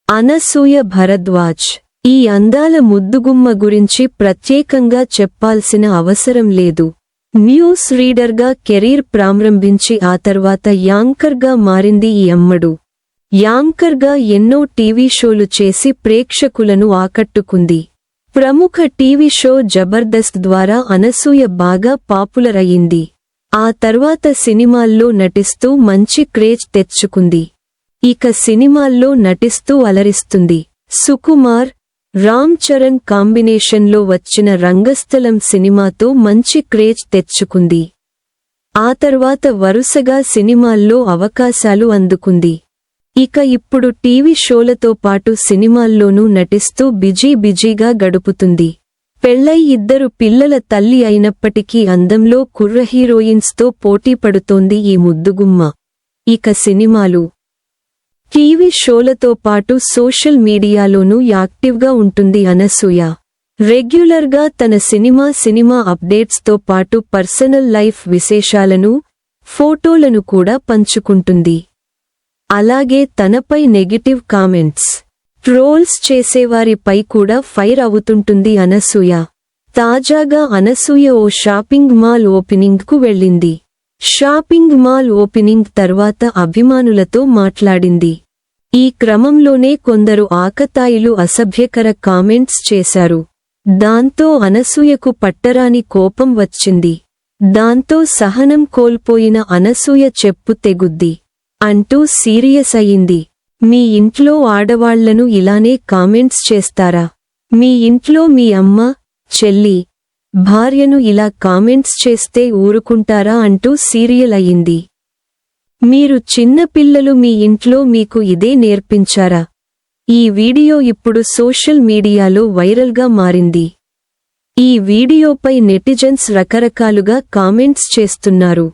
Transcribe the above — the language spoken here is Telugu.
అనసూయ భరద్వాజ్ ఈ అందాల ముద్దుగుమ్మ గురించి ప్రత్యేకంగా చెప్పాల్సిన అవసరం లేదు. న్యూస్ రీడర్గా కెరీర్ ప్రారంభించి ఆ తర్వాత యాంకర్గా మారింది ఈ అమ్మడు. యాంకర్గా ఎన్నో టీవీ షోలు చేసి ప్రేక్షకులను ఆకట్టుకుంది. ప్రముఖ టీవీ షో జబర్దస్త్ ద్వారా అనసూయ బాగా పాపులర్ అయింది. ఆ తర్వాత సినిమాల్లో నటిస్తూ మంచి క్రేజ్ తెచ్చుకుంది. ఇక సినిమాల్లో నటిస్తూ అలరిస్తుంది. సుకుమార్, రామ్ చరణ్ కాంబినేషన్లో వచ్చిన రంగస్థలం సినిమాతో మంచి క్రేజ్ తెచ్చుకుంది. ఆ తర్వాత వరుసగా సినిమాల్లో అవకాశాలు అందుకుంది. ఇక ఇప్పుడు టీవీ షోలతో పాటు సినిమాల్లోనూ నటిస్తూ బిజీగా గడుపుతుంది. పెళ్లై 2 పిల్లల తల్లి అయినప్పటికీ అందంలో కుర్ర హీరోయిన్స్తో పోటీ పడుతోంది ఈ ముద్దుగుమ్మ. ఇక సినిమాలు, టీవీ షోలతో పాటు సోషల్ మీడియాలోనూ యాక్టివ్గా ఉంటుంది అనసూయ. రెగ్యులర్గా తన సినిమా అప్డేట్స్తో పాటు పర్సనల్ లైఫ్ విశేషాలను, ఫోటోలను కూడా పంచుకుంటుంది. అలాగే తనపై నెగటివ్ కామెంట్స్, ట్రోల్స్ చేసేవారిపై కూడా ఫైర్ అవుతుంటుంది అనసూయ. తాజాగా అనసూయ ఓ షాపింగ్ మాల్ ఓపెనింగ్కు వెళ్ళింది. షాపింగ్ మాల్ ఓపెనింగ్ తర్వాత అభిమానులతో మాట్లాడింది. ఈ క్రమంలోనే కొందరు ఆకతాయిలు అసభ్యకర కామెంట్స్ చేశారు. దాంతో అనసూయకు పట్టరాని కోపం వచ్చింది. దాంతో సహనం కోల్పోయిన అనసూయ చెప్పు తెగుద్ది అంటూ సీరియస్ అయింది. మీ ఇంట్లో ఆడవాళ్లను ఇలానే కామెంట్స్ చేస్తారా? మీ ఇంట్లో మీ అమ్మ, చెల్లి, భార్యను ఇలా కామెంట్స్ చేస్తే ఊరుకుంటారా అంటూ సీరియల్ అయింది. మీరు చిన్నపిల్లలు మీ ఇంట్లో మీకు ఇదే నేర్పించారా? ఈ వీడియో ఇప్పుడు సోషల్ మీడియాలో వైరల్గా మారింది. ఈ వీడియోపై నెటిజన్స్ రకరకాలుగా కామెంట్స్ చేస్తున్నారు.